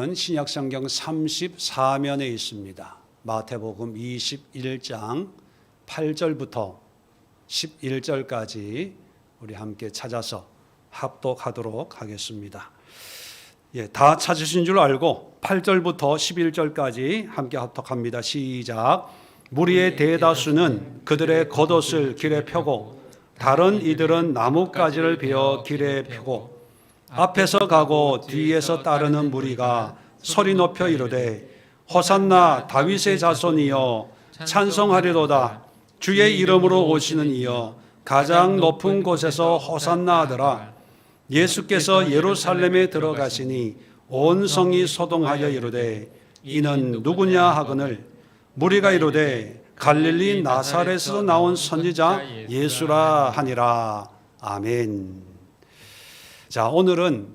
말씀은 신약성경 34면에 있습니다. 마태복음 21장 8절부터 11절까지 우리 함께 찾아서 합독하도록 하겠습니다. 다 찾으신 줄 알고 8절부터 11절까지 함께 합독합니다. 시작. 무리의 대다수는 그들의 겉옷을 길에 펴고 다른 이들은 나뭇가지를 베어 길에 펴고 앞에서 가고 뒤에서 따르는 무리가 소리 높여 이르되 호산나 다윗의 자손이여 찬송하리로다. 주의 이름으로 오시는 이여 가장 높은 곳에서 호산나 하더라. 예수께서 예루살렘에 들어가시니 온 성이 소동하여 이르되 이는 누구냐 하거늘 무리가 이르되 갈릴리 나사렛에서 나온 선지자 예수라 하니라. 아멘. 자, 오늘은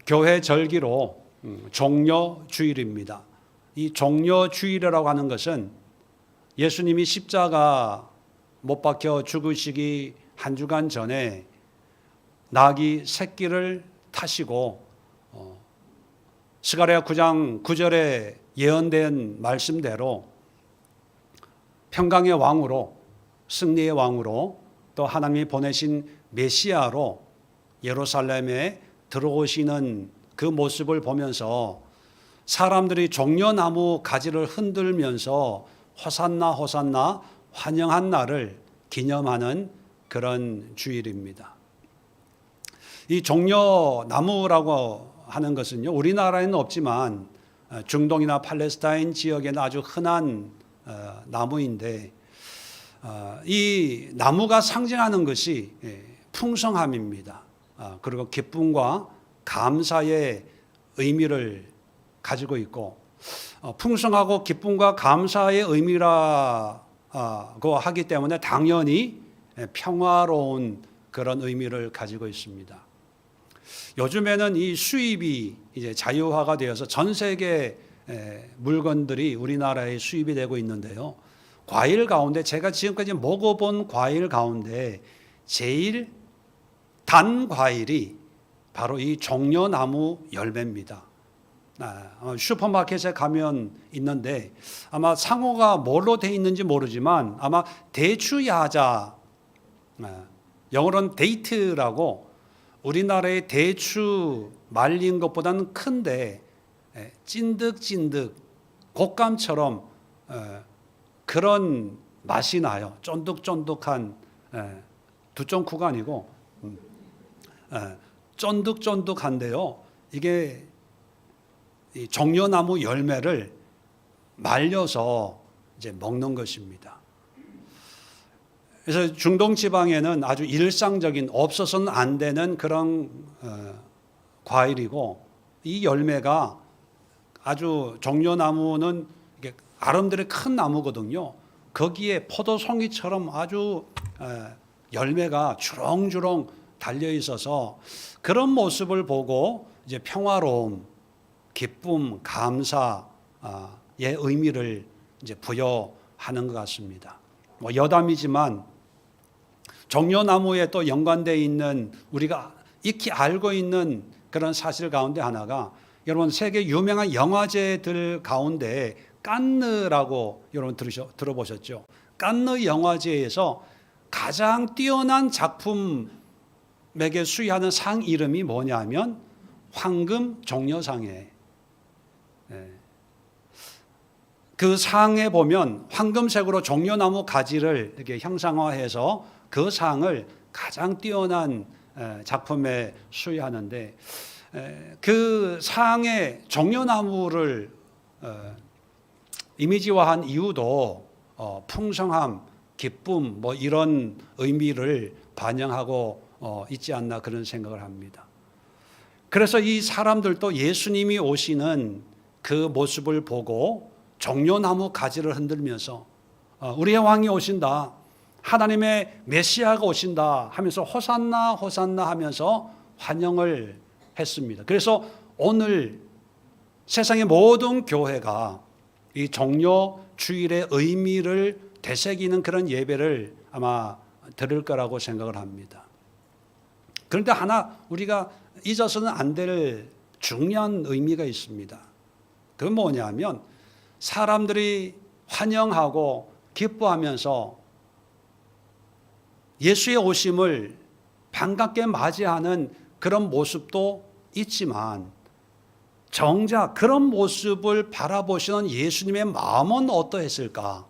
교회 절기로 종려주일입니다. 이 종려주일이라고 하는 것은 예수님이 십자가 못 박혀 죽으시기 한 주간 전에 나귀 새끼를 타시고 스가랴 9장 9절에 예언된 말씀대로 평강의 왕으로, 승리의 왕으로, 또 하나님이 보내신 메시아로 예루살렘에 들어오시는 그 모습을 보면서 사람들이 종려나무 가지를 흔들면서 호산나 호산나 환영한 날을 기념하는 그런 주일입니다. 이 종려나무라고 하는 것은요, 우리나라에는 없지만 중동이나 팔레스타인 지역에는 아주 흔한 나무인데, 이 나무가 상징하는 것이 풍성함입니다. 그리고 기쁨과 감사의 의미를 가지고 있고, 풍성하고 기쁨과 감사의 의미라고 하기 때문에 당연히 평화로운 그런 의미를 가지고 있습니다. 요즘에는 이 수입이 이제 자유화가 되어서 전 세계 물건들이 우리나라에 수입이 되고 있는데요. 과일 가운데 제가 지금까지 먹어본 과일 가운데 제일 단 과일이 바로 이 종려나무 열매입니다. 슈퍼마켓에 가면 있는데 아마 상호가 뭘로 되어 있는지 모르지만 아마 대추야자, 영어로는 데이트라고, 우리나라의 대추 말린 것보다는 큰데 찐득찐득 곶감처럼 그런 맛이 나요. 쫀득쫀득한, 두쫑쿠가 아니고 쫀득쫀득한데요. 이게 이 종려나무 열매를 말려서 이제 먹는 것입니다. 그래서 중동 지방에는 아주 일상적인, 없어서는 안 되는 그런 과일이고, 이 열매가 아주, 종려나무는 아름드레 큰 나무거든요. 거기에 포도송이처럼 아주 열매가 주렁주렁 달려 있어서 그런 모습을 보고 이제 평화로움, 기쁨, 감사의 의미를 이제 부여하는 것 같습니다. 여담이지만 종려나무에 또 연관되어 있는, 우리가 익히 알고 있는 그런 사실 가운데 하나가, 여러분 세계 유명한 영화제들 가운데 깐느라고 여러분 들어보셨죠? 깐느 영화제에서 가장 뛰어난 작품에게 수여하는 상 이름이 뭐냐면 황금 종려상이에요. 그 상에 보면 황금색으로 종려나무 가지를 이렇게 형상화해서 그 상을 가장 뛰어난 작품에 수여하는데, 그 상에 종려나무를 이미지화한 이유도 풍성함, 기쁨, 뭐 이런 의미를 반영하고 있지 않나 그런 생각을 합니다. 그래서 이 사람들도 예수님이 오시는 그 모습을 보고 종려나무 가지를 흔들면서 우리의 왕이 오신다, 하나님의 메시아가 오신다 하면서 호산나 호산나 하면서 환영을 했습니다. 그래서 오늘 세상의 모든 교회가 이 종려주일의 의미를 되새기는 그런 예배를 아마 드릴 거라고 생각을 합니다. 그런데 하나 우리가 잊어서는 안 될 중요한 의미가 있습니다. 그건 뭐냐면 사람들이 환영하고 기뻐하면서 예수의 오심을 반갑게 맞이하는 그런 모습도 있지만 정작 그런 모습을 바라보시는 예수님의 마음은 어떠했을까?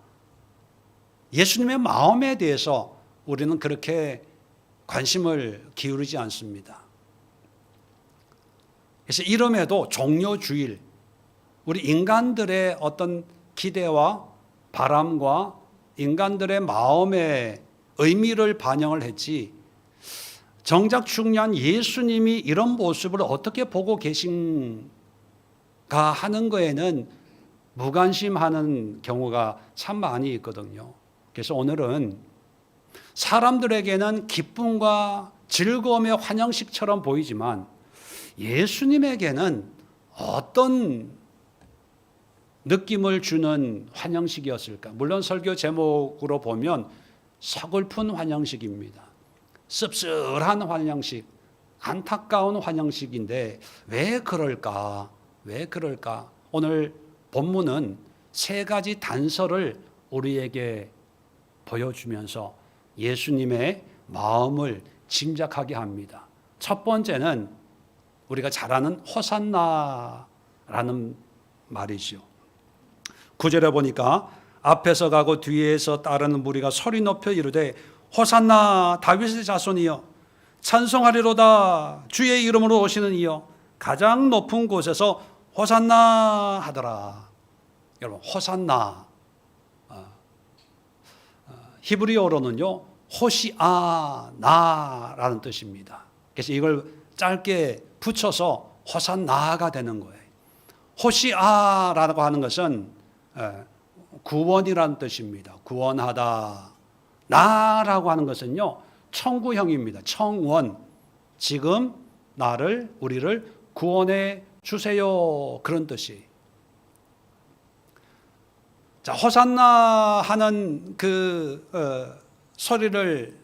예수님의 마음에 대해서 우리는 그렇게 관심을 기울이지 않습니다. 그래서 이름에도 종료주일, 우리 인간들의 어떤 기대와 바람과 인간들의 마음의 의미를 반영을 했지, 정작 중요한 예수님이 이런 모습을 어떻게 보고 계신가 하는 거에는 무관심하는 경우가 참 많이 있거든요. 그래서 오늘은 사람들에게는 기쁨과 즐거움의 환영식처럼 보이지만 예수님에게는 어떤 느낌을 주는 환영식이었을까? 물론 설교 제목으로 보면 서글픈 환영식입니다. 씁쓸한 환영식, 안타까운 환영식인데 왜 그럴까? 왜 그럴까? 오늘 본문은 세 가지 단서를 우리에게 보여주면서 예수님의 마음을 짐작하게 합니다. 첫 번째는 우리가 잘 아는 호산나라는 말이죠. 9절에 보니까 앞에서 가고 뒤에서 따르는 무리가 소리 높여 이르되 호산나 다윗의 자손이여 찬송하리로다 주의 이름으로 오시는 이여 가장 높은 곳에서 호산나 하더라. 여러분 호산나 히브리어로는요 호시아나라는 뜻입니다. 그래서 이걸 짧게 붙여서 호산나가 되는 거예요. 호시아라고 하는 것은 구원이라는 뜻입니다. 구원하다. 나라고 하는 것은요 청구형입니다. 청원. 지금 나를 우리를 구원해 주세요. 그런 뜻이. 자, 호산나 하는 그 소리를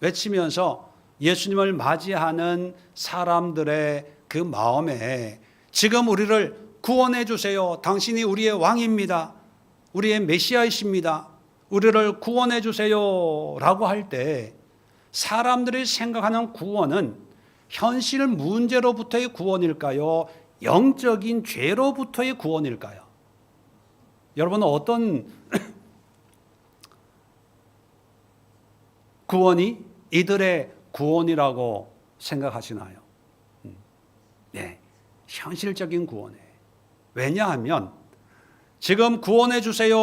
외치면서 예수님을 맞이하는 사람들의 그 마음에 지금 우리를 구원해 주세요. 당신이 우리의 왕입니다. 우리의 메시아이십니다. 우리를 구원해 주세요. 라고 할 때 사람들이 생각하는 구원은 현실 문제로부터의 구원일까요? 영적인 죄로부터의 구원일까요? 여러분은 어떤 구원이 이들의 구원이라고 생각하시나요? 네, 현실적인 구원이에요. 왜냐하면 지금 구원해 주세요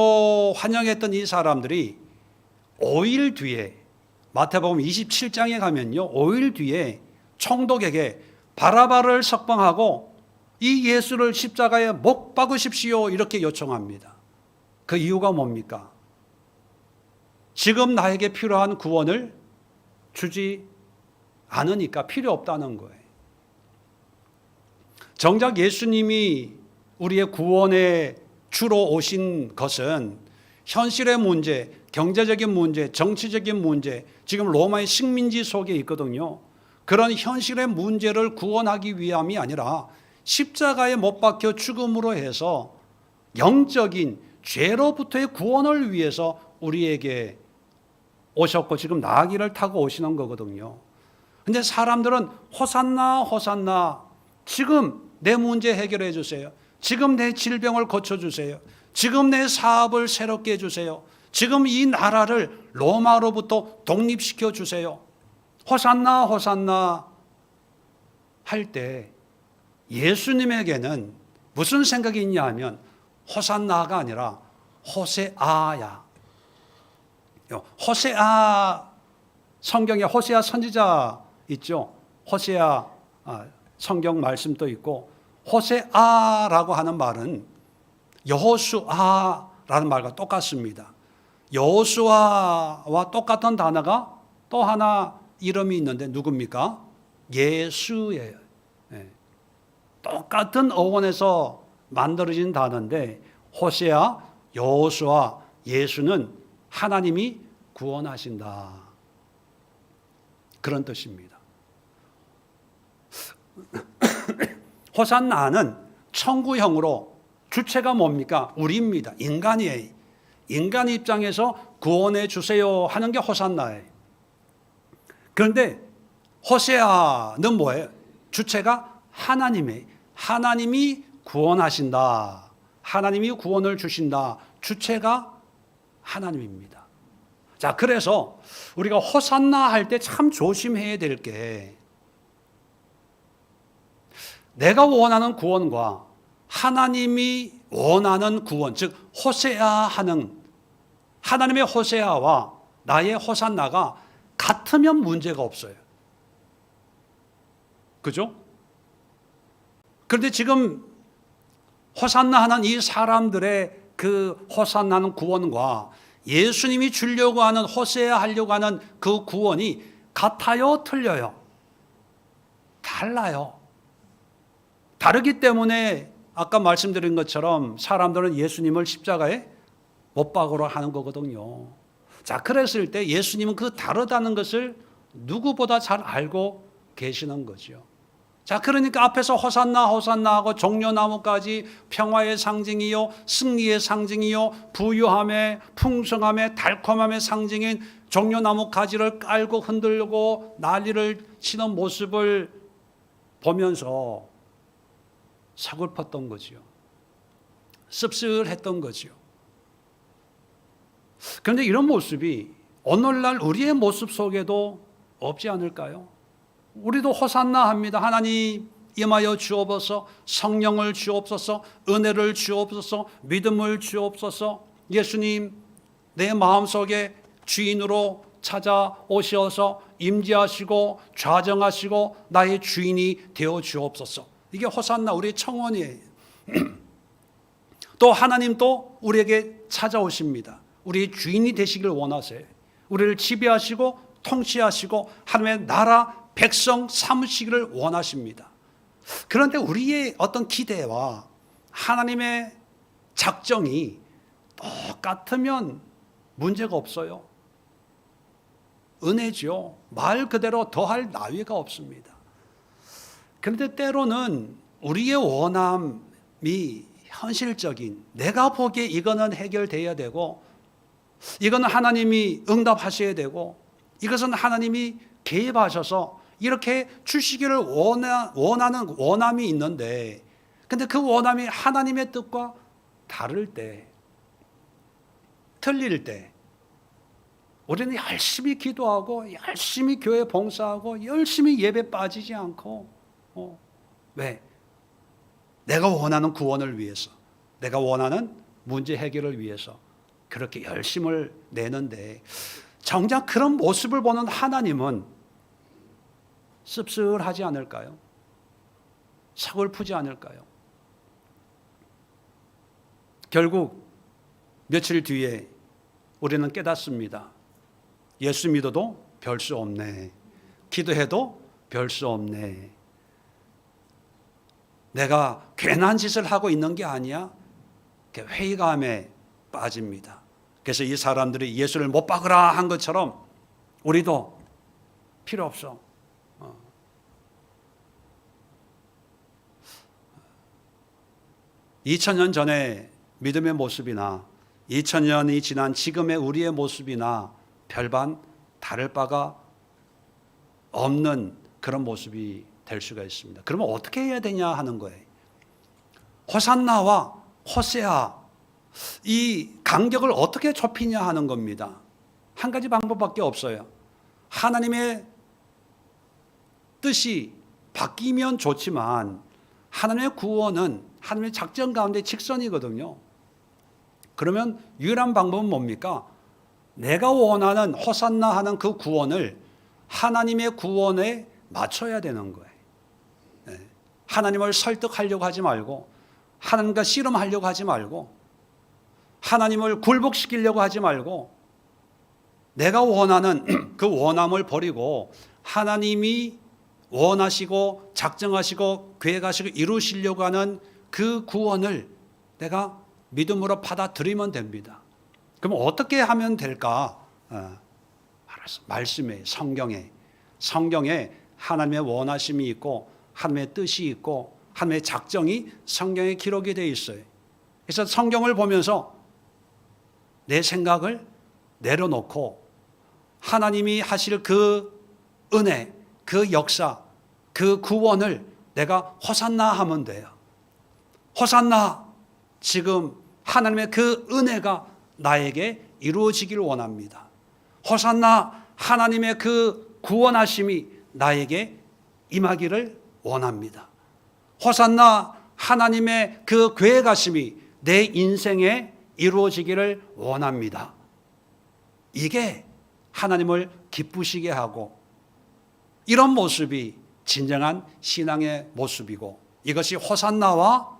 환영했던 이 사람들이 5일 뒤에 마태복음 27장에 가면요 5일 뒤에 총독에게 바라바를 석방하고 이 예수를 십자가에 못 박으십시오 이렇게 요청합니다. 그 이유가 뭡니까? 지금 나에게 필요한 구원을 주지 않으니까 필요 없다는 거예요. 정작 예수님이 우리의 구원에 주로 오신 것은 현실의 문제, 경제적인 문제, 정치적인 문제, 지금 로마의 식민지 속에 있거든요. 그런 현실의 문제를 구원하기 위함이 아니라 십자가에 못 박혀 죽음으로 해서 영적인 죄로부터의 구원을 위해서 우리에게 오셨고 지금 나귀를 타고 오시는 거거든요. 근데 사람들은 호산나 호산나 지금 내 문제 해결해 주세요. 지금 내 질병을 고쳐주세요. 지금 내 사업을 새롭게 해주세요. 지금 이 나라를 로마로부터 독립시켜 주세요. 호산나 호산나 할 때 예수님에게는 무슨 생각이 있냐 하면 호산나가 아니라 호세아야. 호세아 성경에 호세아 선지자 있죠. 호세아 성경 말씀도 있고 호세아라고 하는 말은 여호수아라는 말과 똑같습니다. 여호수아와 똑같은 단어가 또 하나 이름이 있는데 누굽니까? 예수예요. 네. 똑같은 어원에서 만들어진 단어인데 호세아, 여호수아, 예수는 하나님이 구원하신다. 그런 뜻입니다. 호산나는 청구형으로 주체가 뭡니까? 우리입니다. 인간이에요. 인간 입장에서 구원해 주세요 하는 게 호산나예요. 그런데 호세아는 뭐예요? 주체가 하나님이에요. 하나님이 구원하신다. 하나님이 구원을 주신다. 주체가 하나님입니다. 자, 그래서 우리가 호산나 할 때 참 조심해야 될 게, 내가 원하는 구원과 하나님이 원하는 구원, 즉 호세아 하는 하나님의 호세아와 나의 호산나가 같으면 문제가 없어요. 그죠? 그런데 지금 호산나 하는 이 사람들의 그 호산나는 구원과 예수님이 주려고 하는, 호세아 하려고 하는 그 구원이 같아요? 틀려요? 달라요. 다르기 때문에 아까 말씀드린 것처럼 사람들은 예수님을 십자가에 못 박으러 하는 거거든요. 자, 그랬을 때 예수님은 그 다르다는 것을 누구보다 잘 알고 계시는 거죠. 자, 그러니까 앞에서 호산나 호산나 하고 종려나무까지 평화의 상징이요, 승리의 상징이요, 부유함의, 풍성함의, 달콤함의 상징인 종려나무 가지를 깔고 흔들고 난리를 치는 모습을 보면서 서글펐던 거지요. 씁쓸했던 거지요. 그런데 이런 모습이 오늘날 우리의 모습 속에도 없지 않을까요? 우리도 호산나 합니다. 하나님 임하여 주옵소서, 성령을 주옵소서, 은혜를 주옵소서, 믿음을 주옵소서. 예수님 내 마음속에 주인으로 찾아오셔서 임재하시고 좌정하시고 나의 주인이 되어 주옵소서. 이게 호산나, 우리의 청원이에요. 또 하나님 또 우리에게 찾아오십니다. 우리의 주인이 되시길 원하세요. 우리를 지배하시고 통치하시고 하나님의 나라 백성 삼으시기를 원하십니다. 그런데 우리의 어떤 기대와 하나님의 작정이 똑같으면 문제가 없어요. 은혜죠. 말 그대로 더할 나위가 없습니다. 그런데 때로는 우리의 원함이 현실적인, 내가 보기에 이거는 해결돼야 되고, 이거는 하나님이 응답하셔야 되고, 이것은 하나님이 개입하셔서 이렇게 주시기를 원하는 원함이 있는데, 근데 그 원함이 하나님의 뜻과 다를 때, 틀릴 때, 우리는 열심히 기도하고 열심히 교회 봉사하고 열심히 예배 빠지지 않고, 왜? 내가 원하는 구원을 위해서, 내가 원하는 문제 해결을 위해서 그렇게 열심을 내는데, 정작 그런 모습을 보는 하나님은 씁쓸하지 않을까요? 서글프지 않을까요? 결국 며칠 뒤에 우리는 깨닫습니다. 예수 믿어도 별 수 없네. 기도해도 별 수 없네. 내가 괜한 짓을 하고 있는 게 아니야. 회의감에 빠집니다. 그래서 이 사람들이 예수를 못 박으라 한 것처럼 우리도 필요 없어. 2000년 전에 믿음의 모습이나 2000년이 지난 지금의 우리의 모습이나 별반 다를 바가 없는 그런 모습이 될 수가 있습니다. 그러면 어떻게 해야 되냐 하는 거예요. 호산나와 호세아, 이 간격을 어떻게 좁히냐 하는 겁니다. 한 가지 방법밖에 없어요. 하나님의 뜻이 바뀌면 좋지만 하나님의 구원은 하나님의 작전 가운데 직선이거든요. 그러면 유일한 방법은 뭡니까? 내가 원하는 호산나 하는 그 구원을 하나님의 구원에 맞춰야 되는 거예요. 하나님을 설득하려고 하지 말고, 하나님과 씨름하려고 하지 말고, 하나님을 굴복시키려고 하지 말고, 내가 원하는 그 원함을 버리고 하나님이 원하시고 작정하시고 계획하시고 이루시려고 하는 그 구원을 내가 믿음으로 받아들이면 됩니다. 그럼 어떻게 하면 될까? 말씀에, 성경에 하나님의 원하심이 있고 하나님의 뜻이 있고 하나님의 작정이 성경에 기록이 되어 있어요. 그래서 성경을 보면서 내 생각을 내려놓고 하나님이 하실 그 은혜, 그 역사, 그 구원을 내가 호산나 하면 돼요. 호산나, 지금 하나님의 그 은혜가 나에게 이루어지길 원합니다. 호산나, 하나님의 그 구원하심이 나에게 임하기를 원합니다. 호산나, 하나님의 그 괴가심이 내 인생에 이루어지기를 원합니다. 이게 하나님을 기쁘시게 하고, 이런 모습이 진정한 신앙의 모습이고, 이것이 호산나와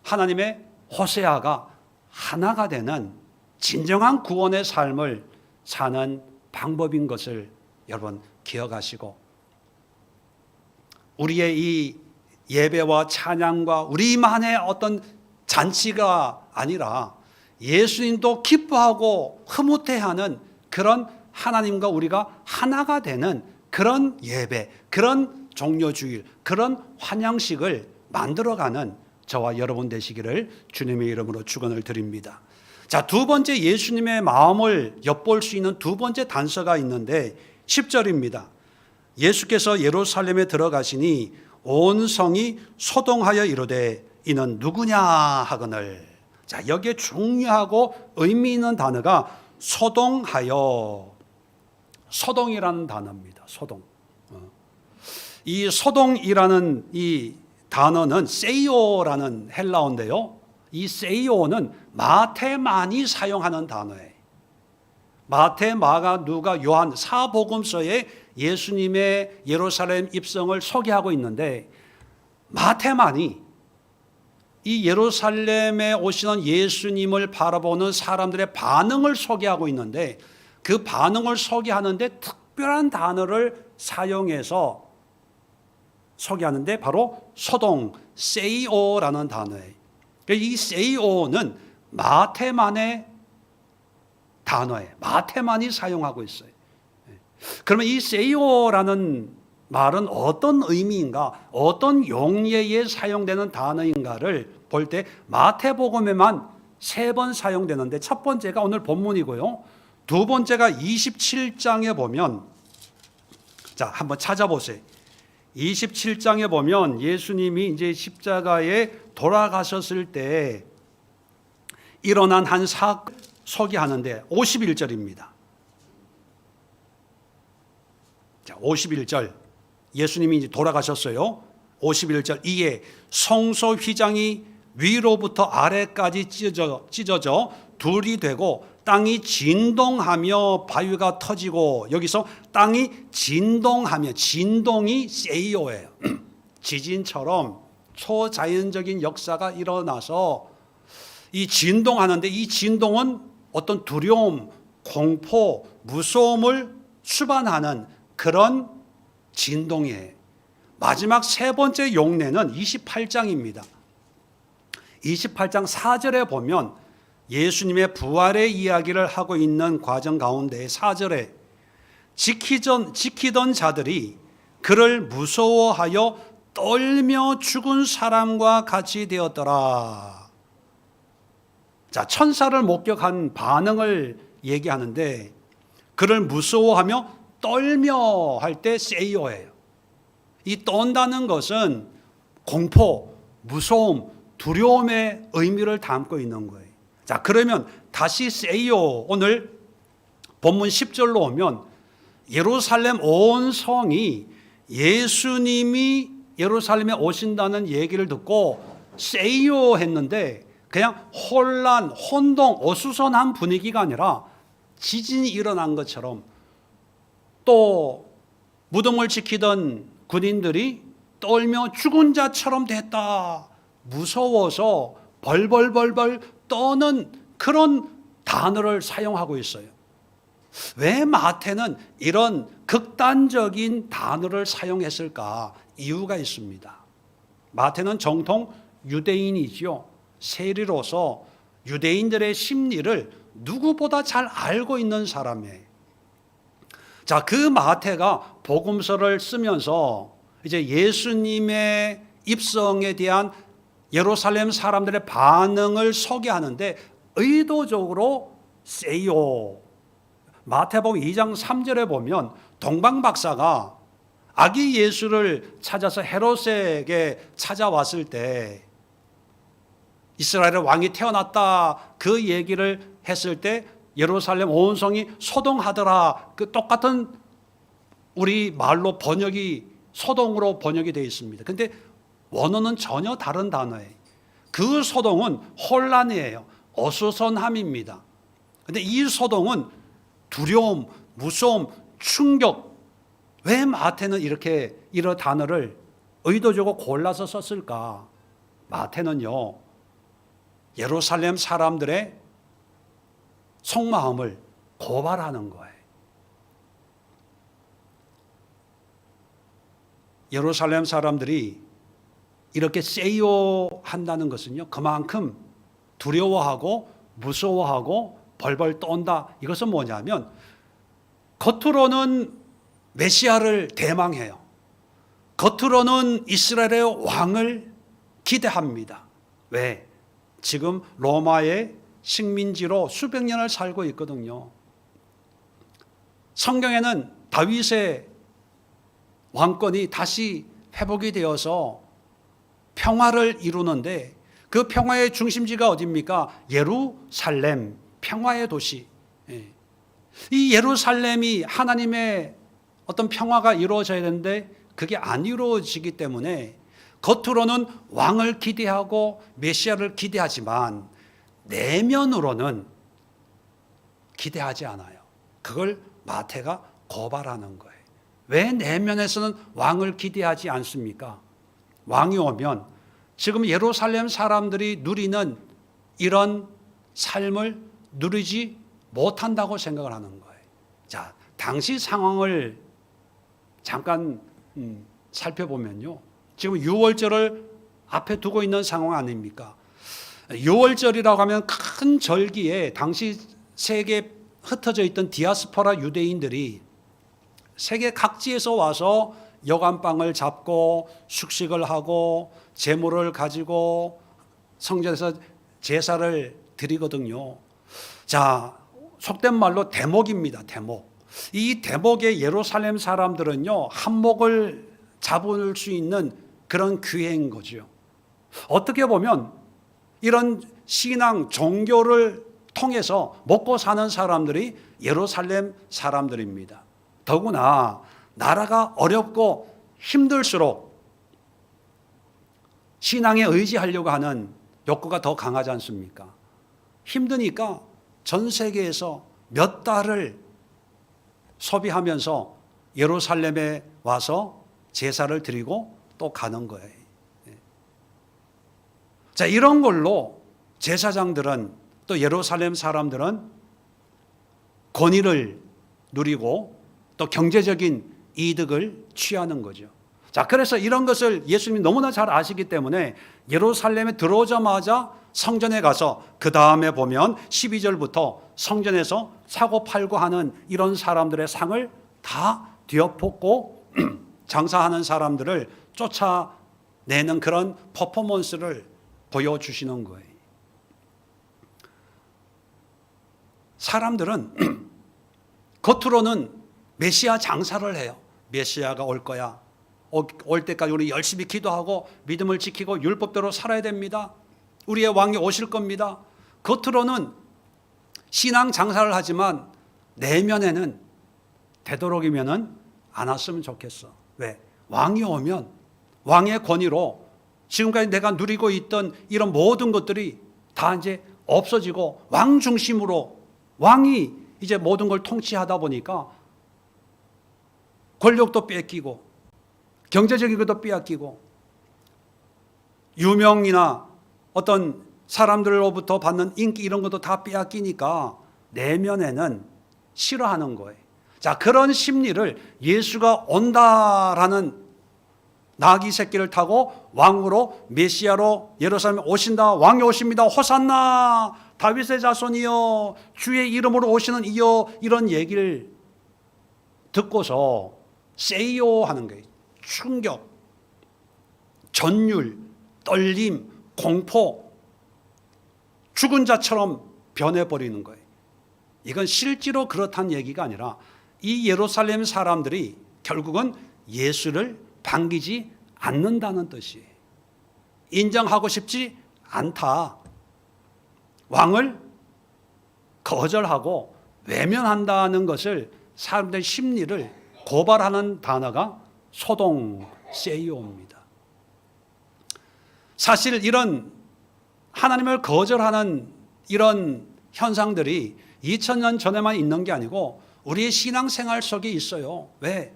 하나님의 호세아가 하나가 되는 진정한 구원의 삶을 사는 방법인 것을 여러분 기억하시고, 우리의 이 예배와 찬양과 우리만의 어떤 잔치가 아니라 예수님도 기뻐하고 흐뭇해하는 그런 하나님과 우리가 하나가 되는 그런 예배, 그런 종료주일, 그런 환영식을 만들어가는 저와 여러분 되시기를 주님의 이름으로 축원을 드립니다. 자, 두 번째 예수님의 마음을 엿볼 수 있는 두 번째 단서가 있는데 10절입니다. 예수께서 예루살렘에 들어가시니 온 성이 소동하여 이르되 이는 누구냐 하거늘. 자, 여기에 중요하고 의미 있는 단어가 소동하여, 소동이라는 단어입니다. 소동. 이 소동이라는 이 단어는 세이오라는 헬라어인데요, 이 세이오는 마태 많이 사용하는 단어예요. 마태, 마가, 누가, 요한 사복음서에 예수님의 예루살렘 입성을 소개하고 있는데, 마태만이 이 예루살렘에 오시는 예수님을 바라보는 사람들의 반응을 소개하고 있는데, 그 반응을 소개하는데 특별한 단어를 사용해서 소개하는데 바로 소동, 세이오라는 단어예요. 이 세이오는 마태만의 단어예요. 마태만이 사용하고 있어요. 그러면 이 세이오라는 말은 어떤 의미인가, 어떤 용례에 사용되는 단어인가를 볼 때 마태복음에만 3번 사용되는데, 첫 번째가 오늘 본문이고요, 두 번째가 27장에 보면, 자, 한번 찾아보세요. 27장에 보면 예수님이 이제 십자가에 돌아가셨을 때 일어난 한 사건을 소개하는데 51절입니다. 자, 51절. 예수님이 이제 돌아가셨어요. 51절. 이에 성소 휘장이 위로부터 아래까지 찢어져 둘이 되고 땅이 진동하며 바위가 터지고, 여기서 땅이 진동하며, 진동이 세이오예요. 지진처럼 초자연적인 역사가 일어나서 이 진동하는데, 이 진동은 어떤 두려움, 공포, 무서움을 수반하는 그런 진동이에요. 마지막 세 번째 용례는 28장입니다. 28장 4절에 보면 예수님의 부활의 이야기를 하고 있는 과정 가운데 4절에 지키던 자들이 그를 무서워하여 떨며 죽은 사람과 같이 되었더라. 자, 천사를 목격한 반응을 얘기하는데, 그를 무서워하며 떨며 할 때 세이오예요. 이 떤다는 것은 공포, 무서움, 두려움의 의미를 담고 있는 거예요. 자, 그러면 다시 세이오, 오늘 본문 10절로 오면 예루살렘 온 성이 예수님이 예루살렘에 오신다는 얘기를 듣고 세이오 했는데, 그냥 혼란, 혼동, 어수선한 분위기가 아니라 지진이 일어난 것처럼, 또 무덤을 지키던 군인들이 떨며 죽은 자처럼 됐다, 무서워서 벌벌벌벌 떠는 그런 단어를 사용하고 있어요. 왜 마태는 이런 극단적인 단어를 사용했을까? 이유가 있습니다. 마태는 정통 유대인이지요. 세리로서 유대인들의 심리를 누구보다 잘 알고 있는 사람이에요. 자, 그 마태가 복음서를 쓰면서 이제 예수님의 입성에 대한 예루살렘 사람들의 반응을 소개하는데 의도적으로 세요. 마태복음 2장 3절에 보면 동방박사가 아기 예수를 찾아서 헤롯에게 찾아왔을 때 이스라엘의 왕이 태어났다 그 얘기를 했을 때 예루살렘 온 성이 소동하더라. 그 똑같은 우리 말로 번역이 소동으로 번역이 되어 있습니다. 근데 원어는 전혀 다른 단어예요. 그 소동은 혼란이에요. 어수선함입니다. 근데 이 소동은 두려움, 무서움, 충격. 왜 마태는 이렇게 이런 단어를 의도적으로 골라서 썼을까? 마태는요, 예루살렘 사람들의 속마음을 고발하는 거예요. 예루살렘 사람들이 이렇게 세요 한다는 것은요, 그만큼 두려워하고 무서워하고 벌벌 떤다. 이것은 뭐냐면 겉으로는 메시아를 대망해요. 겉으로는 이스라엘의 왕을 기대합니다. 왜? 지금 로마의 식민지로 수백 년을 살고 있거든요. 성경에는 다윗의 왕권이 다시 회복이 되어서 평화를 이루는데 그 평화의 중심지가 어디입니까? 예루살렘, 평화의 도시. 이 예루살렘이 하나님의 어떤 평화가 이루어져야 되는데 그게 안 이루어지기 때문에 겉으로는 왕을 기대하고 메시아를 기대하지만 내면으로는 기대하지 않아요. 그걸 마태가 고발하는 거예요. 왜 내면에서는 왕을 기대하지 않습니까? 왕이 오면 지금 예루살렘 사람들이 누리는 이런 삶을 누리지 못한다고 생각을 하는 거예요. 자, 당시 상황을 잠깐 살펴보면요. 지금 유월절을 앞에 두고 있는 상황 아닙니까? 유월절이라고 하면 큰 절기에 당시 세계에 흩어져 있던 디아스포라 유대인들이 세계 각지에서 와서 여간빵을 잡고 숙식을 하고 제물을 가지고 성전에서 제사를 드리거든요. 자, 속된 말로 대목입니다. 대목. 이 대목에 예루살렘 사람들은요, 한몫을 잡을 수 있는 그런 기회인 거죠. 어떻게 보면 이런 신앙, 종교를 통해서 먹고 사는 사람들이 예루살렘 사람들입니다. 더구나 나라가 어렵고 힘들수록 신앙에 의지하려고 하는 욕구가 더 강하지 않습니까? 힘드니까 전 세계에서 몇 달을 소비하면서 예루살렘에 와서 제사를 드리고 또 가는 거예요. 자, 이런 걸로 제사장들은 또 예루살렘 사람들은 권위를 누리고 또 경제적인 이득을 취하는 거죠. 자, 그래서 이런 것을 예수님이 너무나 잘 아시기 때문에 예루살렘에 들어오자마자 성전에 가서 그 다음에 보면 12절부터 성전에서 사고 팔고 하는 이런 사람들의 상을 다 뒤엎고 장사하는 사람들을 쫓아내는 그런 퍼포먼스를 보여주시는 거예요. 사람들은 겉으로는 메시아 장사를 해요. 메시아가 올 거야. 올 때까지 우리 열심히 기도하고 믿음을 지키고 율법대로 살아야 됩니다. 우리의 왕이 오실 겁니다. 겉으로는 신앙 장사를 하지만 내면에는 되도록이면은 안 왔으면 좋겠어. 왜? 왕이 오면 왕의 권위로 지금까지 내가 누리고 있던 이런 모든 것들이 다 이제 없어지고 왕 중심으로 왕이 이제 모든 걸 통치하다 보니까 권력도 뺏기고 경제적인 것도 빼앗기고 유명이나 어떤 사람들로부터 받는 인기 이런 것도 다 빼앗기니까 내면에는 싫어하는 거예요. 자, 그런 심리를 예수가 온다라는 나귀 새끼를 타고 왕으로 메시아로 예루살렘에 오신다. 왕이 오십니다. 호산나 다윗의 자손이여 주의 이름으로 오시는 이여 이런 얘기를 듣고서 세요 하는 거예요. 충격. 전율, 떨림, 공포, 죽은 자처럼 변해버리는 거예요. 이건 실제로 그렇다는 얘기가 아니라 이 예루살렘 사람들이 결국은 예수를 반기지 않는다는 뜻이에요. 인정하고 싶지 않다. 왕을 거절하고 외면한다는 것을 사람들의 심리를 고발하는 단어가 소동세이오입니다. 사실 이런 하나님을 거절하는 이런 현상들이 2000년 전에만 있는 게 아니고 우리의 신앙생활 속에 있어요. 왜?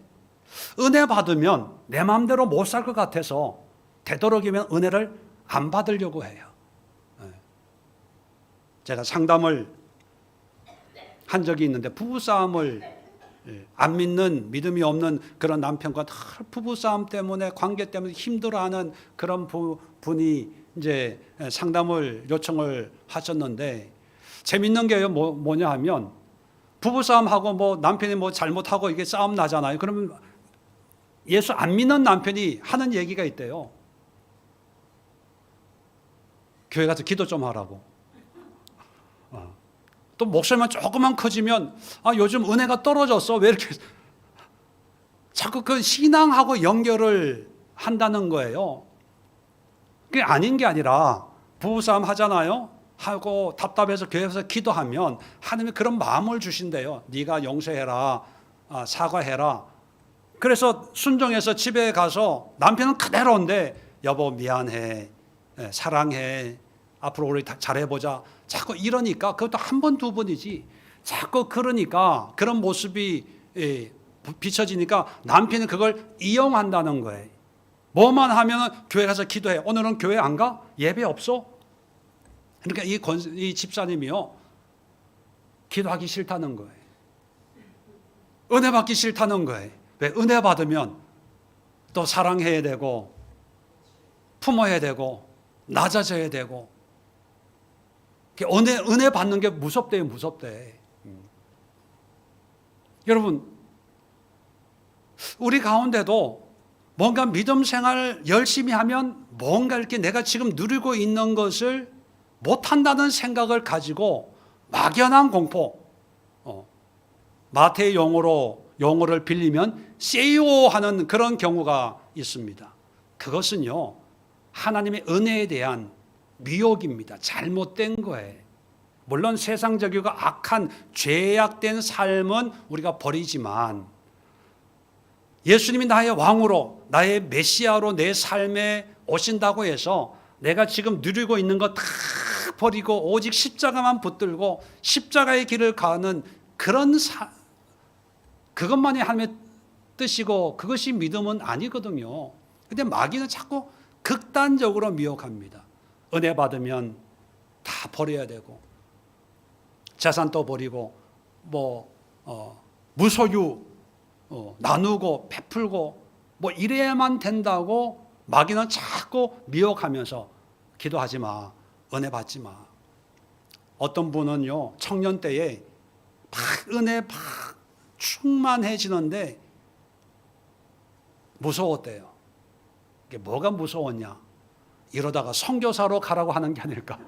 은혜 받으면 내 마음대로 못 살 것 같아서 되도록이면 은혜를 안 받으려고 해요. 제가 상담을 한 적이 있는데 부부싸움을 안 믿는, 믿음이 없는 그런 남편과 부부싸움 때문에, 관계 때문에 힘들어하는 그런 분이 이제 상담을 요청을 하셨는데, 재밌는 게 뭐냐 하면 부부싸움하고 뭐 남편이 뭐 잘못하고 이게 싸움 나잖아요. 그러면 예수 안 믿는 남편이 하는 얘기가 있대요. 교회 가서 기도 좀 하라고. 또 목소리만 조금만 커지면 요즘 은혜가 떨어졌어. 왜 이렇게 자꾸 그 신앙하고 연결을 한다는 거예요. 그게 아닌 게 아니라 부부싸움 하잖아요. 하고 답답해서 교회에서 기도하면 하나님이 그런 마음을 주신대요. 네가 용서해라, 사과해라. 그래서 순종해서 집에 가서 남편은 그대로인데 여보 미안해, 사랑해, 앞으로 우리 잘해보자. 자꾸 이러니까 그것도 한 번, 두 번이지. 자꾸 그러니까 그런 모습이 비춰지니까 남편이 그걸 이용한다는 거예요. 뭐만 하면 교회 가서 기도해. 오늘은 교회 안 가? 예배 없어? 그러니까 이 집사님이요, 기도하기 싫다는 거예요. 은혜 받기 싫다는 거예요. 왜? 은혜 받으면 또 사랑해야 되고 품어야 되고 낮아져야 되고, 은혜 받는 게 무섭대요. 무섭대. 여러분, 우리 가운데도 뭔가 믿음 생활 열심히 하면 뭔가 이렇게 내가 지금 누리고 있는 것을 못한다는 생각을 가지고 막연한 공포, 마태의 용어를 빌리면 세이오 하는 그런 경우가 있습니다. 그것은요, 하나님의 은혜에 대한 미혹입니다. 잘못된 거예요. 물론 세상적이고 악한 죄악된 삶은 우리가 버리지만 예수님이 나의 왕으로, 나의 메시아로 내 삶에 오신다고 해서 내가 지금 누리고 있는 거 다 버리고 오직 십자가만 붙들고 십자가의 길을 가는 그런 그것만이 하나님의 뜻이고 그것이 믿음은 아니거든요. 근데 마귀는 자꾸 극단적으로 미혹합니다. 은혜 받으면 다 버려야 되고 재산도 버리고 무소유 나누고 베풀고 이래야만 된다고 마귀는 자꾸 미혹하면서 기도하지 마, 은혜 받지 마. 어떤 분은요, 청년 때에 막 은혜 막 충만해지는데 무서웠대요. 이게 뭐가 무서웠냐? 이러다가 선교사로 가라고 하는 게 아닐까?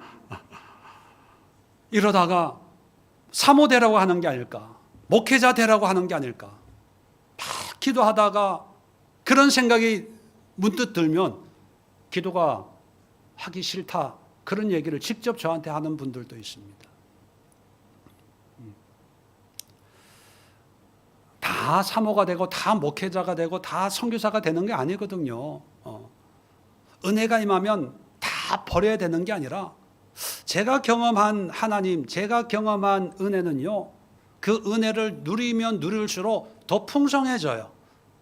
이러다가 사모 되라고 하는 게 아닐까? 목회자 되라고 하는 게 아닐까? 막 기도하다가 그런 생각이 문득 들면 기도가 하기 싫다, 그런 얘기를 직접 저한테 하는 분들도 있습니다. 다 사모가 되고 다 목회자가 되고 다 선교사가 되는 게 아니거든요. 은혜가 임하면 다 버려야 되는 게 아니라 제가 경험한 하나님, 제가 경험한 은혜는요, 그 은혜를 누리면 누릴수록 더 풍성해져요.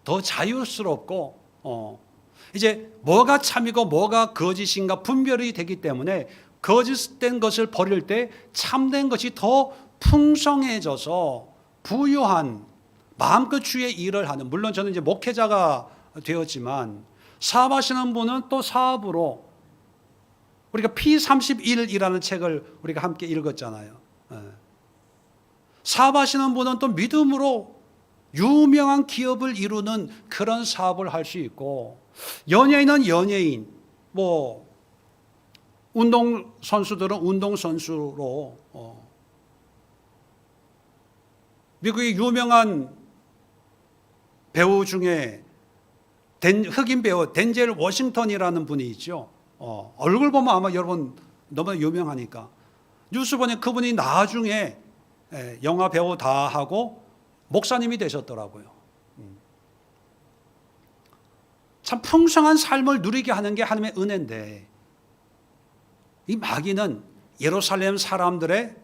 더 자유스럽고 이제 뭐가 참이고 뭐가 거짓인가 분별이 되기 때문에 거짓된 것을 버릴 때 참된 것이 더 풍성해져서 부유한 마음껏 주의 일을 하는, 물론 저는 이제 목회자가 되었지만 사업하시는 분은 또 사업으로, 우리가 P31이라는 책을 우리가 함께 읽었잖아요. 사업하시는 분은 또 믿음으로 유명한 기업을 이루는 그런 사업을 할 수 있고, 연예인은 연예인, 뭐 운동 선수들은 운동 선수로 미국의 유명한 배우 중에 흑인 배우 덴젤 워싱턴이라는 분이 있죠. 얼굴 보면 아마 여러분 너무 유명하니까 뉴스 보니 그분이 나중에 영화 배우 다 하고 목사님이 되셨더라고요. 참 풍성한 삶을 누리게 하는 게 하나님의 은혜인데, 이 마귀는 예루살렘 사람들의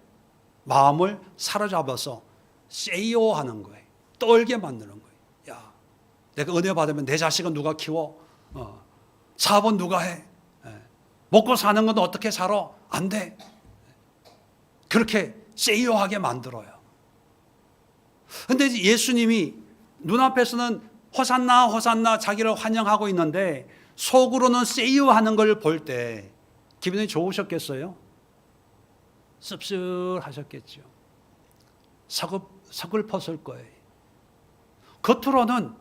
마음을 사로잡아서 세이오하는 거예요. 떨게 만드는 거예요. 야, 내가 은혜 받으면 내 자식은 누가 키워? 사업은 누가 해? 먹고 사는 건 어떻게 살아? 안 돼. 그렇게 세이오하게 만들어요. 그런데 예수님이 눈앞에서는 호산나 호산나 자기를 환영하고 있는데 속으로는 세이오하는 걸 볼 때 기분이 좋으셨겠어요? 씁쓸하셨겠죠. 서글펐을 거예요. 겉으로는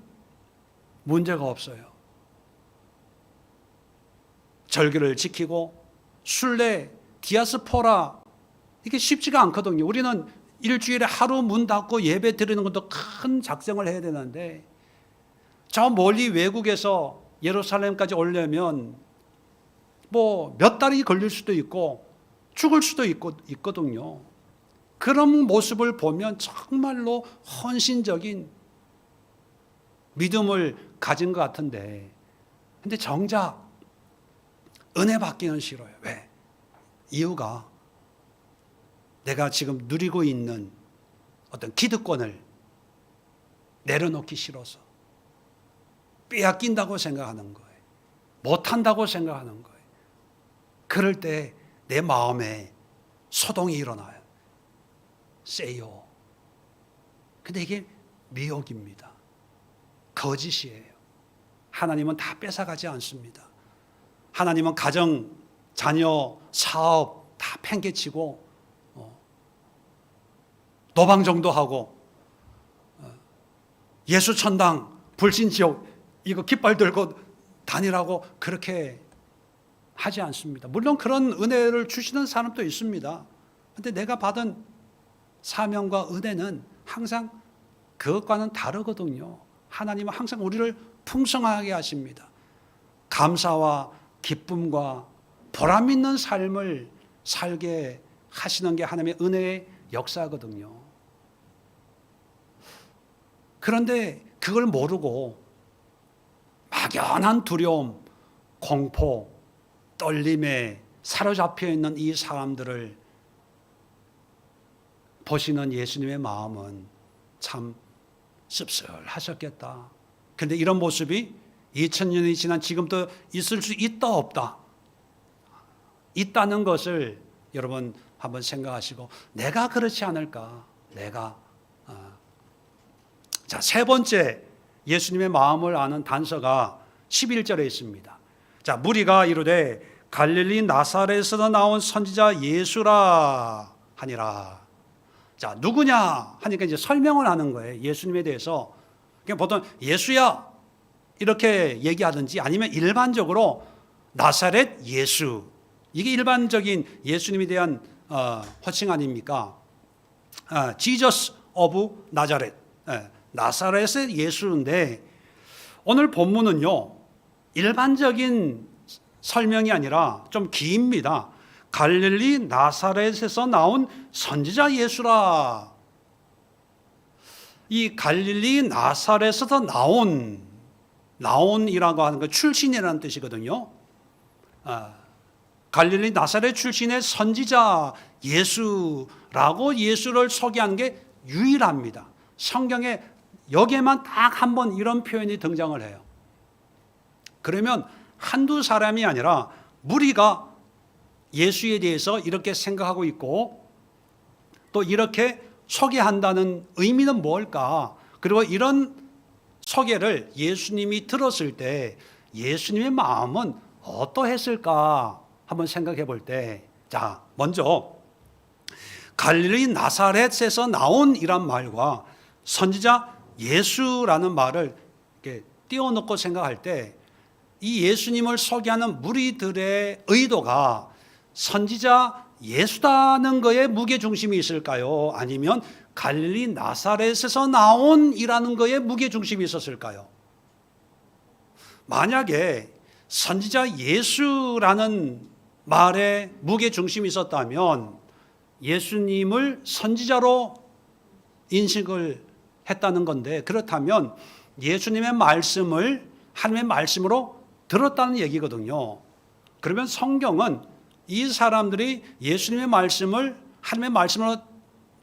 문제가 없어요. 절기를 지키고 순례, 디아스포라, 이게 쉽지가 않거든요. 우리는 일주일에 하루 문 닫고 예배 드리는 것도 큰 작정을 해야 되는데, 저 멀리 외국에서 예루살렘까지 오려면 뭐 몇 달이 걸릴 수도 있고 죽을 수도 있거든요. 그런 모습을 보면 정말로 헌신적인 믿음을 가진 것 같은데, 근데 정작 은혜 받기는 싫어요. 왜? 이유가 내가 지금 누리고 있는 어떤 기득권을 내려놓기 싫어서, 빼앗긴다고 생각하는 거예요. 못한다고 생각하는 거예요. 그럴 때 내 마음에 소동이 일어나요. 세요. 근데 이게 미혹입니다. 거짓이에요. 하나님은 다 뺏어가지 않습니다. 하나님은 가정, 자녀, 사업 다 팽개치고 노방정도 하고 예수천당, 불신지옥 이거 깃발 들고 다니라고 그렇게 하지 않습니다. 물론 그런 은혜를 주시는 사람도 있습니다. 그런데 내가 받은 사명과 은혜는 항상 그것과는 다르거든요. 하나님은 항상 우리를 풍성하게 하십니다. 감사와 기쁨과 보람 있는 삶을 살게 하시는 게 하나님의 은혜의 역사거든요. 그런데 그걸 모르고 막연한 두려움, 공포, 떨림에 사로잡혀 있는 이 사람들을 보시는 예수님의 마음은 참 씁쓸하셨겠다. 그런데 이런 모습이 2000년이 지난 지금도 있을 수 있다 없다, 있다는 것을 여러분 한번 생각하시고, 내가 그렇지 않을까? 내가 자, 세 번째 예수님의 마음을 아는 단서가 11절에 있습니다. 자, 무리가 이르되 갈릴리 나사렛에서 나온 선지자 예수라 하니라. 자, 누구냐 하니까 이제 설명을 하는 거예요. 예수님에 대해서. 그냥 보통 예수야 이렇게 얘기하든지 아니면 일반적으로 나사렛 예수, 이게 일반적인 예수님에 대한 호칭 아닙니까? Jesus of 나자렛, 나사렛의 예수인데, 오늘 본문은요 일반적인 설명이 아니라 좀 깁니다. 갈릴리 나사렛에서 나온 선지자 예수라. 이 갈릴리 나사렛에서 나온이라고 하는 거 출신이라는 뜻이거든요. 갈릴리 나사렛 출신의 선지자 예수라고 예수를 소개하는 게 유일합니다. 성경에 여기에만 딱 한 번 이런 표현이 등장을 해요. 그러면 한두 사람이 아니라 무리가 예수에 대해서 이렇게 생각하고 있고 또 이렇게 소개한다는 의미는 뭘까? 그리고 이런 소개를 예수님이 들었을 때 예수님의 마음은 어떠했을까? 한번 생각해 볼 때, 자, 먼저 갈릴리 나사렛에서 나온 이란 말과 선지자 예수라는 말을 이렇게 띄워놓고 생각할 때 이 예수님을 소개하는 무리들의 의도가 선지자 예수다는 거에 무게중심이 있을까요? 아니면 갈릴리 나사렛에서 나온이라는 거에 무게중심이 있었을까요? 만약에 선지자 예수라는 말에 무게중심이 있었다면 예수님을 선지자로 인식을 했다는 건데, 그렇다면 예수님의 말씀을 하나님의 말씀으로 들었다는 얘기거든요. 그러면 성경은 이 사람들이 예수님의 말씀을 하나님의 말씀으로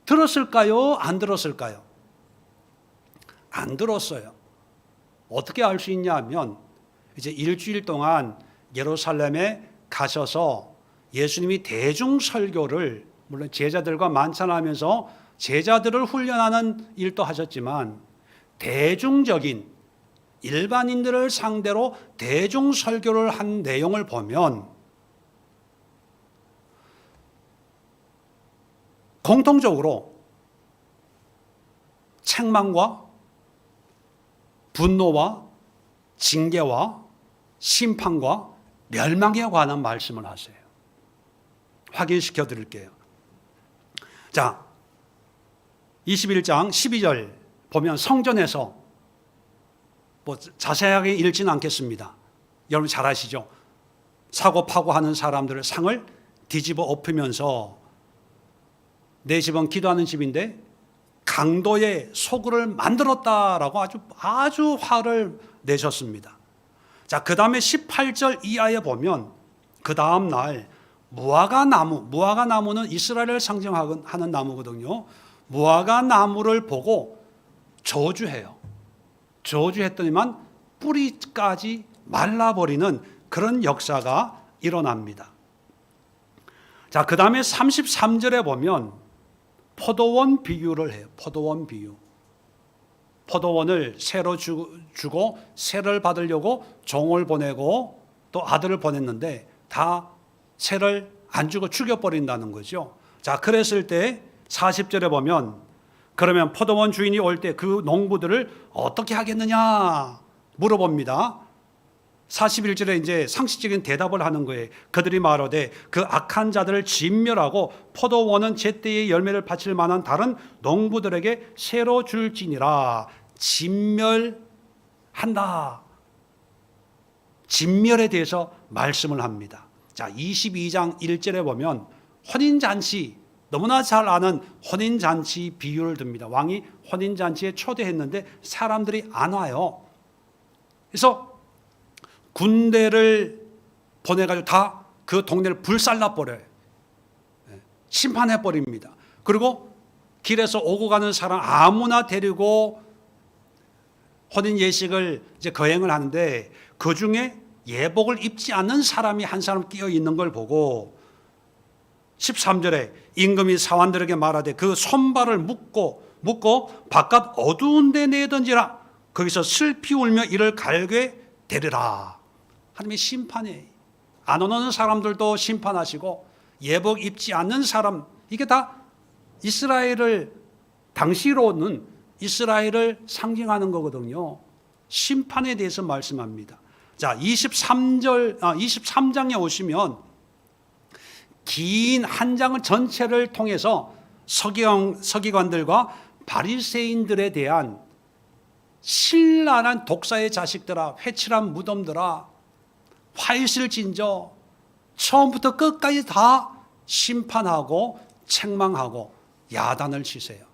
들었을까요? 안 들었을까요? 안 들었어요. 어떻게 알 수 있냐 하면 이제 일주일 동안 예루살렘에 가셔서 예수님이 대중 설교를, 물론 제자들과 만찬하면서 제자들을 훈련하는 일도 하셨지만 대중적인 일반인들을 상대로 대중 설교를 한 내용을 보면 공통적으로 책망과 분노와 징계와 심판과 멸망에 관한 말씀을 하세요. 확인시켜 드릴게요. 자, 21장 12절 보면 성전에서 자세하게 읽지는 않겠습니다. 여러분 잘 아시죠? 사고 파고 하는 사람들의 상을 뒤집어 엎으면서 내 집은 기도하는 집인데 강도의 소굴을 만들었다라고 아주 화를 내셨습니다. 자, 그 다음에 18절 이하에 보면 그 다음 날 무화과 나무는 이스라엘을 상징하는 나무거든요. 무화과 나무를 보고 저주해요. 저주했더니만 뿌리까지 말라버리는 그런 역사가 일어납니다. 자, 그 다음에 33절에 보면 포도원 비유를 해요. 포도원 비유. 포도원을 새로 주고 새를 받으려고 종을 보내고 또 아들을 보냈는데 다 새를 안 주고 죽여버린다는 거죠. 자, 그랬을 때 40절에 보면 그러면 포도원 주인이 올 때 그 농부들을 어떻게 하겠느냐 물어봅니다. 41절에 이제 상식적인 대답을 하는 거예요. 그들이 말하되 그 악한 자들을 진멸하고 포도원은 제때에 열매를 바칠 만한 다른 농부들에게 새로 줄지니라. 진멸한다. 진멸에 대해서 말씀을 합니다. 자, 22장 1절에 보면 혼인잔치, 너무나 잘 아는 혼인잔치 비유를 듭니다. 왕이 혼인잔치에 초대했는데 사람들이 안 와요. 그래서 군대를 보내가지고 다 그 동네를 불살라버려요. 심판해버립니다. 그리고 길에서 오고 가는 사람 아무나 데리고 혼인 예식을 이제 거행을 하는데 그 중에 예복을 입지 않는 사람이 한 사람 끼어 있는 걸 보고 13절에 임금이 사환들에게 말하되 그 손발을 묶고 바깥 어두운 데 내던지라. 거기서 슬피 울며 이를 갈게 되리라. 하나님의 심판에 안 오는 사람들도 심판하시고 예복 입지 않는 사람, 이게 다 이스라엘을, 당시로는 이스라엘을 상징하는 거거든요. 심판에 대해서 말씀합니다. 자, 23장에 오시면 긴 한 장 전체를 통해서 서기관들과 바리새인들에 대한 신랄한 독사의 자식들아, 회칠한 무덤들아, 화이슬진저, 처음부터 끝까지 다 심판하고 책망하고 야단을 치세요.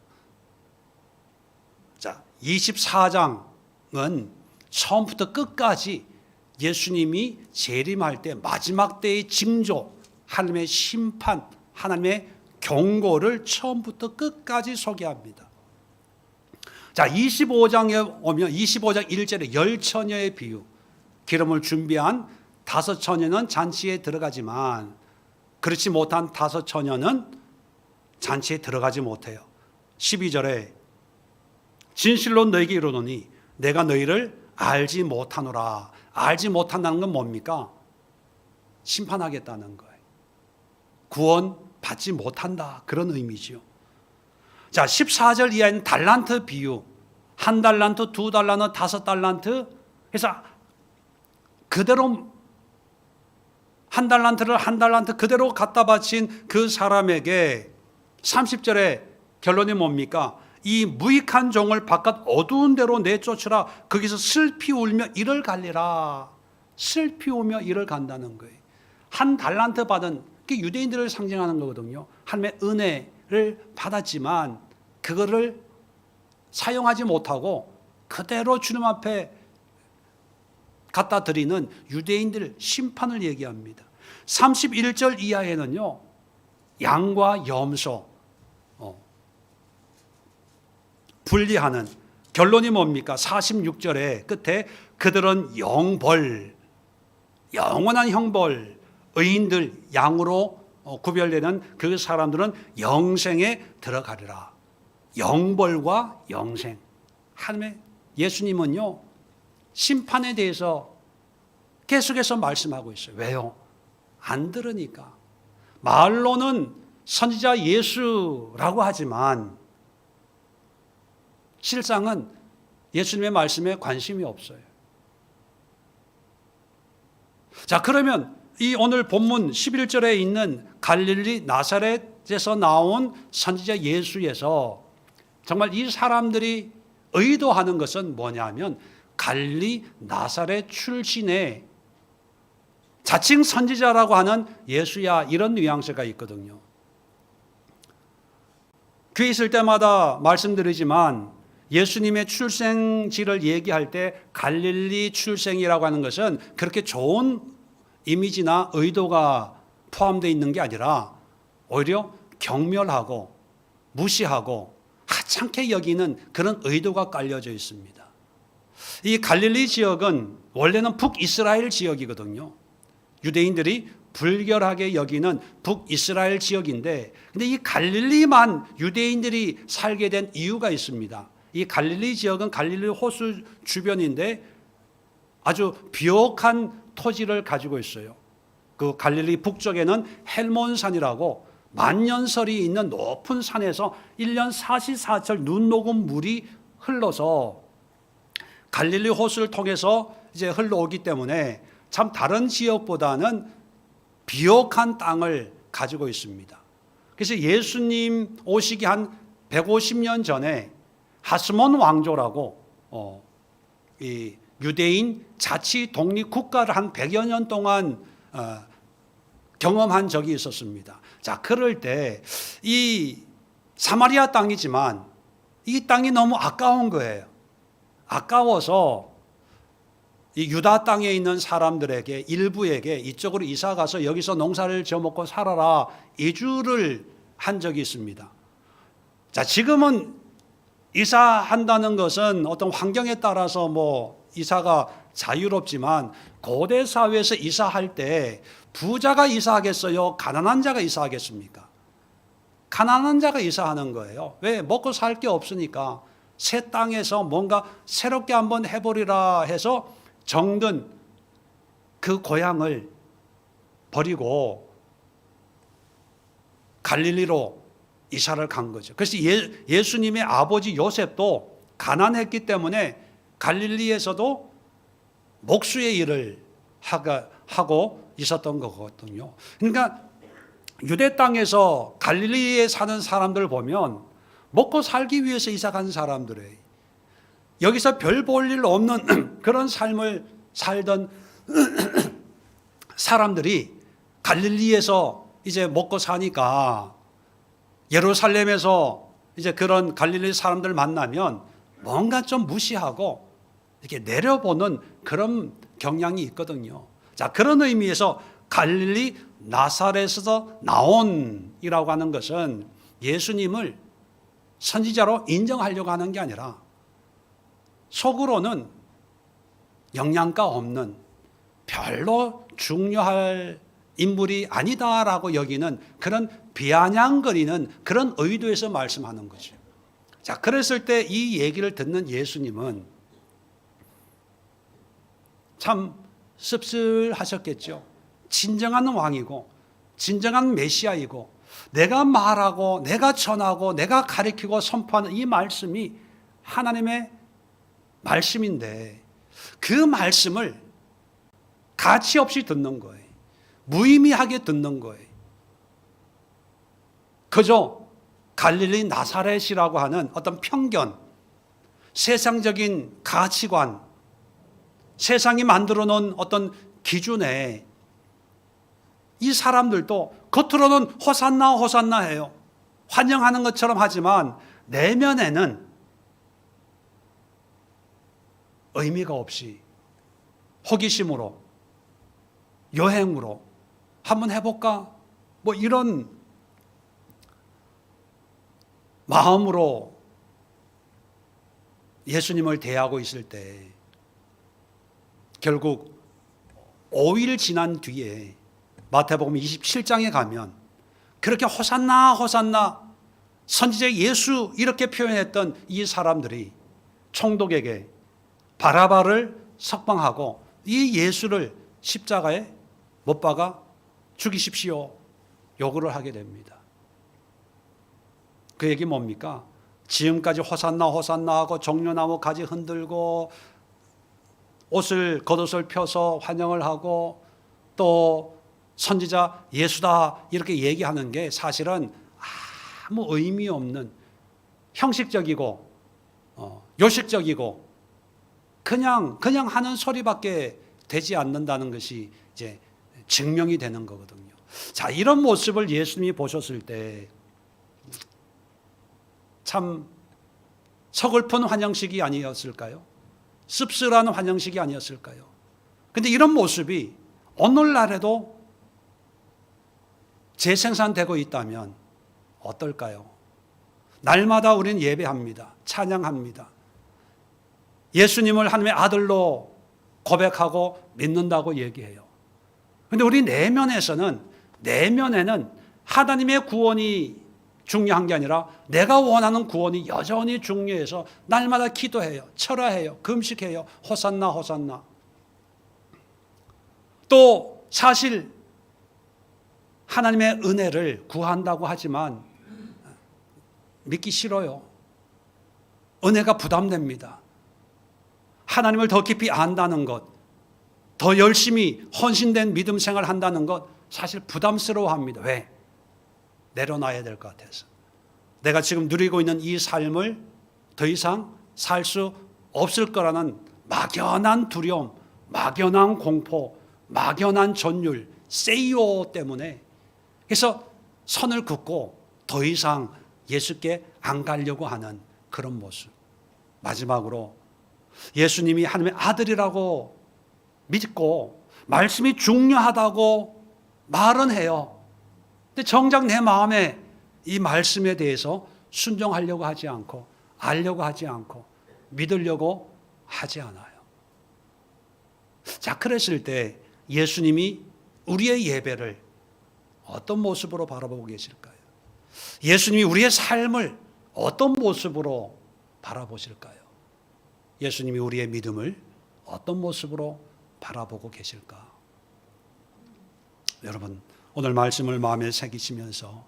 자, 24장은 처음부터 끝까지 예수님이 재림할 때 마지막 때의 징조, 하나님의 심판, 하나님의 경고를 처음부터 끝까지 소개합니다. 자, 25장에 오면 25장 1절에 열 처녀의 비유, 기름을 준비한 5 처녀는 잔치에 들어가지만 그렇지 못한 5 처녀는 잔치에 들어가지 못해요. 12절에 진실로 너에게 이르노니 내가 너희를 알지 못하노라. 알지 못한다는 건 뭡니까? 심판하겠다는 거예요. 구원 받지 못한다, 그런 의미죠. 자, 14절 이하에는 달란트 비유, 한 달란트, 두 달란트, 다섯 달란트 해서 그대로 한 달란트 그대로 갖다 바친 그 사람에게 30절에 결론이 뭡니까? 이 무익한 종을 바깥 어두운 데로 내쫓으라. 거기서 슬피 울며 이를 갈리라. 슬피 울며 이를 간다는 거예요. 한 달란트 받은 그 유대인들을 상징하는 거거든요. 하나님의 은혜를 받았지만 그거를 사용하지 못하고 그대로 주님 앞에 갖다 드리는 유대인들 심판을 얘기합니다. 31절 이하에는요, 양과 염소 분리하는 결론이 뭡니까? 46절에 끝에 그들은 영벌, 영원한 형벌, 의인들 양으로 구별되는 그 사람들은 영생에 들어가리라. 영벌과 영생. 하나님의 예수님은요, 심판에 대해서 계속해서 말씀하고 있어요. 왜요? 안 들으니까. 말로는 선지자 예수라고 하지만 실상은 예수님의 말씀에 관심이 없어요. 자, 그러면 이 오늘 본문 11절에 있는 갈릴리 나사렛에서 나온 선지자 예수에서 정말 이 사람들이 의도하는 것은 뭐냐면 갈릴리 나사렛 출신의 자칭 선지자라고 하는 예수야, 이런 뉘앙스가 있거든요. 귀에 있을 때마다 말씀드리지만 예수님의 출생지를 얘기할 때 갈릴리 출생이라고 하는 것은 그렇게 좋은 이미지나 의도가 포함되어 있는 게 아니라 오히려 경멸하고 무시하고 하찮게 여기는 그런 의도가 깔려져 있습니다. 이 갈릴리 지역은 원래는 북이스라엘 지역이거든요. 유대인들이 불결하게 여기는 북이스라엘 지역인데, 근데 이 갈릴리만 유대인들이 살게 된 이유가 있습니다. 이 갈릴리 지역은 갈릴리 호수 주변인데 아주 비옥한 토지를 가지고 있어요. 그 갈릴리 북쪽에는 헬몬산이라고 만년설이 있는 높은 산에서 1년 44철 눈 녹은 물이 흘러서 갈릴리 호수를 통해서 이제 흘러오기 때문에 참 다른 지역보다는 비옥한 땅을 가지고 있습니다. 그래서 예수님 오시기 한 150년 전에 하스몬 왕조라고 이 유대인 자치 독립 국가를 한 100여 년 동안 경험한 적이 있었습니다. 자, 그럴 때 이 사마리아 땅이지만 이 땅이 너무 아까운 거예요. 아까워서 이 유다 땅에 있는 사람들에게 일부에게 이쪽으로 이사 가서 여기서 농사를 지어먹고 살아라 이주를 한 적이 있습니다. 자, 지금은 이사한다는 것은 어떤 환경에 따라서 뭐 이사가 자유롭지만 고대 사회에서 이사할 때 부자가 이사하겠어요? 가난한 자가 이사하겠습니까? 가난한 자가 이사하는 거예요. 왜? 먹고 살 게 없으니까 새 땅에서 뭔가 새롭게 한번 해보리라 해서 정든 그 고향을 버리고 갈릴리로 이사를 간 거죠. 그래서 예수님의 아버지 요셉도 가난했기 때문에 갈릴리에서도 목수의 일을 하고 있었던 거거든요. 그러니까 유대 땅에서 갈릴리에 사는 사람들을 보면 먹고 살기 위해서 이사 간 사람들이에요. 여기서 별 볼 일 없는 그런 삶을 살던 사람들이 갈릴리에서 이제 먹고 사니까 예루살렘에서 이제 그런 갈릴리 사람들 만나면 뭔가 좀 무시하고 이렇게 내려보는 그런 경향이 있거든요. 자, 그런 의미에서 갈릴리 나사렛에서 나온이라고 하는 것은 예수님을 선지자로 인정하려고 하는 게 아니라 속으로는 영양가 없는 별로 중요할 인물이 아니다라고 여기는 그런 비아냥거리는 그런 의도에서 말씀하는 거죠. 자, 그랬을 때 이 얘기를 듣는 예수님은 참 씁쓸하셨겠죠. 진정한 왕이고 진정한 메시아이고 내가 말하고 내가 전하고 내가 가리키고 선포하는 이 말씀이 하나님의 말씀인데 그 말씀을 가치 없이 듣는 거예요. 무의미하게 듣는 거예요. 그저 갈릴리 나사렛이라고 하는 어떤 편견, 세상적인 가치관, 세상이 만들어 놓은 어떤 기준에 이 사람들도 겉으로는 호산나 호산나 해요. 환영하는 것처럼 하지만 내면에는 의미가 없이 호기심으로, 여행으로 한번 해볼까? 뭐 이런 마음으로 예수님을 대하고 있을 때 결국 5일 지난 뒤에 마태복음 27장에 가면 그렇게 호산나 호산나 선지자 예수 이렇게 표현했던 이 사람들이 총독에게 바라바를 석방하고 이 예수를 십자가에 못 박아 죽이십시오 요구를 하게 됩니다. 그 얘기 뭡니까? 지금까지 호산나 호산나 하고 종려나무 가지 흔들고 겉옷을 펴서 환영을 하고 또 선지자 예수다 이렇게 얘기하는 게 사실은 아무 의미 없는 형식적이고 요식적이고 그냥 하는 소리밖에 되지 않는다는 것이 이제 증명이 되는 거거든요. 자, 이런 모습을 예수님이 보셨을 때 참 서글픈 환영식이 아니었을까요? 씁쓸한 환영식이 아니었을까요? 그런데 이런 모습이 오늘날에도 재생산되고 있다면 어떨까요? 날마다 우리는 예배합니다. 찬양합니다. 예수님을 하나님의 아들로 고백하고 믿는다고 얘기해요. 그런데 우리 내면에는 하나님의 구원이 중요한 게 아니라 내가 원하는 구원이 여전히 중요해서 날마다 기도해요. 철야해요. 금식해요. 호산나 호산나. 또 사실 하나님의 은혜를 구한다고 하지만 믿기 싫어요. 은혜가 부담됩니다. 하나님을 더 깊이 안다는 것, 더 열심히 헌신된 믿음 생활을 한다는 것 사실 부담스러워합니다. 왜? 내려놔야 될 것 같아서. 내가 지금 누리고 있는 이 삶을 더 이상 살 수 없을 거라는 막연한 두려움, 막연한 공포, 막연한 전율, 세이오 때문에 그래서 선을 긋고 더 이상 예수께 안 가려고 하는 그런 모습. 마지막으로 예수님이 하나님의 아들이라고 믿고 말씀이 중요하다고 말은 해요. 근데 정작 내 마음에 이 말씀에 대해서 순종하려고 하지 않고 알려고 하지 않고 믿으려고 하지 않아요. 자, 그랬을 때 예수님이 우리의 예배를 어떤 모습으로 바라보고 계실까요? 예수님이 우리의 삶을 어떤 모습으로 바라보실까요? 예수님이 우리의 믿음을 어떤 모습으로 바라보고 계실까? 여러분, 오늘 말씀을 마음에 새기시면서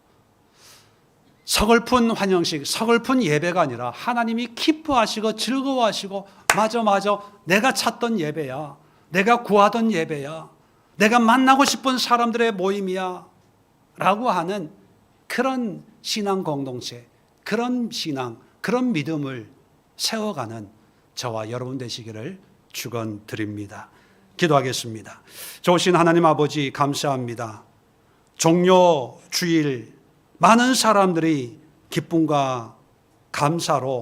서글픈 환영식, 서글픈 예배가 아니라 하나님이 기뻐하시고 즐거워하시고 맞아 내가 찾던 예배야, 내가 구하던 예배야, 내가 만나고 싶은 사람들의 모임이야 라고 하는 그런 신앙 공동체, 그런 신앙, 그런 믿음을 세워가는 저와 여러분 되시기를 축원드립니다. 기도하겠습니다. 좋으신 하나님 아버지 감사합니다. 종료 주일 많은 사람들이 기쁨과 감사로